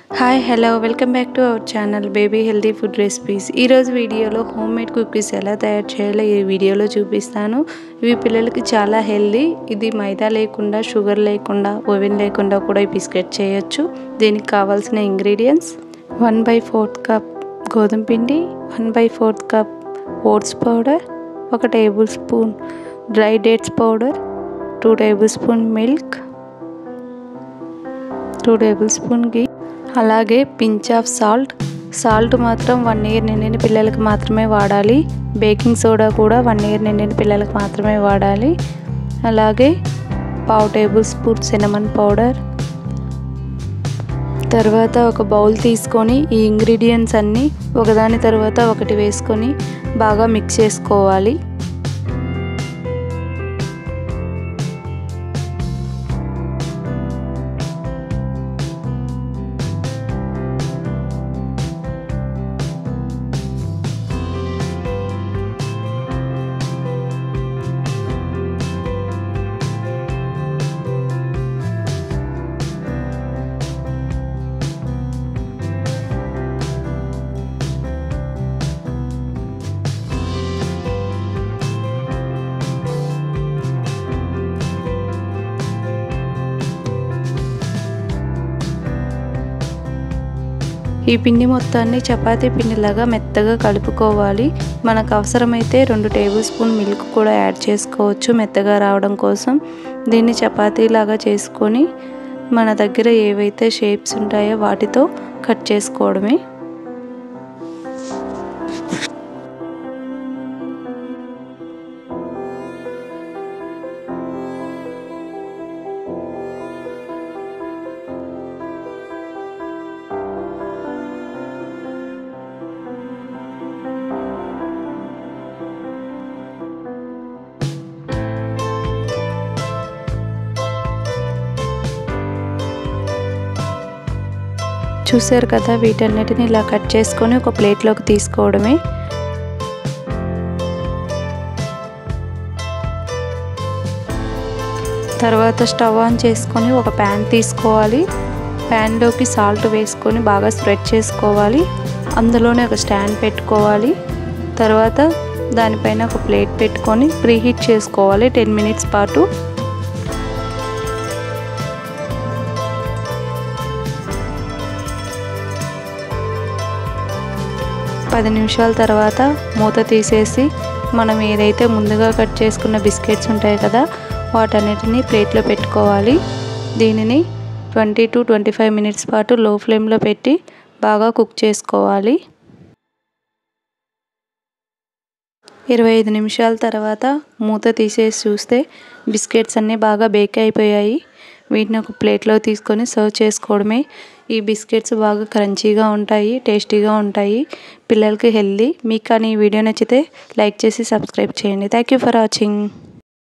Hi hello welcome back to our channel baby healthy food recipes. ఈరోజు వీడియోలో home made cookies ఎలా తయారు చేయాలో ఈ వీడియోలో చూపిస్తాను. ఇవి పిల్లలకి చాలా హెల్తీ. ఇది మైదా లేకుండా, షుగర్ లేకుండా, ఓవెన్ లేకుండా కూడా ఈ బిస్కెట్ చేయొచ్చు. దీనికి కావాల్సిన ఇంగ్రీడియంట్స్ 1/4 కప్ గోధుమ పిండి, 1/4 cup oats powder, 1 tablespoon dry dates powder, 2 tablespoon milk, 2 tablespoon ఘీ, అలాగే పించ్ ఆఫ్ సాల్ట్ మాత్రం 1 ఇయర్ నిండిన పిల్లలకు మాత్రమే వాడాలి. బేకింగ్ సోడా కూడా 1 ఇయర్ నిండిన పిల్లలకు మాత్రమే వాడాలి. అలాగే 1/2 టేబుల్ స్పూన్ సినమన్ పౌడర్. తర్వాత ఒక బౌల్ తీసుకొని ఈ ఇంగ్రీడియంట్స్ అన్నీ ఒకదాని తర్వాత ఒకటి వేసుకొని బాగా మిక్స్ చేసుకోవాలి. ఈ పిండి మొత్తాన్ని చపాతీ పిండిలాగా మెత్తగా కలుపుకోవాలి. మనకు అవసరమైతే 2 టేబుల్ స్పూన్ మిల్క్ కూడా యాడ్ చేసుకోవచ్చు మెత్తగా రావడం కోసం. దీన్ని చపాతీలాగా చేసుకొని మన దగ్గర ఏవైతే షేప్స్ ఉంటాయో వాటితో కట్ చేసుకోవడమే. చూసారు కదా, వీటన్నిటిని ఇలా కట్ చేసుకొని ఒక ప్లేట్లోకి తీసుకోవడమే. తర్వాత స్టవ్ ఆన్ చేసుకొని ఒక ప్యాన్ తీసుకోవాలి. ప్యాన్లోకి సాల్ట్ వేసుకొని బాగా స్ప్రెడ్ చేసుకోవాలి. అందులోనే ఒక స్టాండ్ పెట్టుకోవాలి. తర్వాత దానిపైన ఒక ప్లేట్ పెట్టుకొని ప్రీహీట్ చేసుకోవాలి 10 మినిట్స్ పాటు. 10 నిమిషాల తర్వాత మూత తీసేసి మనం ఏదైతే ముందుగా కట్ చేసుకున్న బిస్కెట్స్ ఉంటాయి కదా, వాటన్నిటిని ప్లేట్లో పెట్టుకోవాలి. దీనిని 20 to 25 మినిట్స్ పాటు లో ఫ్లేమ్లో పెట్టి బాగా కుక్ చేసుకోవాలి. 25 నిమిషాల తర్వాత మూత తీసేసి చూస్తే బిస్కెట్స్ అన్నీ బాగా బేక్ అయిపోయాయి. వీటిని ఒక ప్లేట్లో తీసుకొని సర్వ్ చేసుకోవడమే. ఈ బిస్కెట్స్ బాగా క్రంచీగా ఉంటాయి, టేస్టీగా ఉంటాయి, పిల్లలకి హెల్తీ. మీకు కానీ ఈ వీడియో నచ్చితే లైక్ చేసి సబ్స్క్రైబ్ చేయండి. Thank you for watching.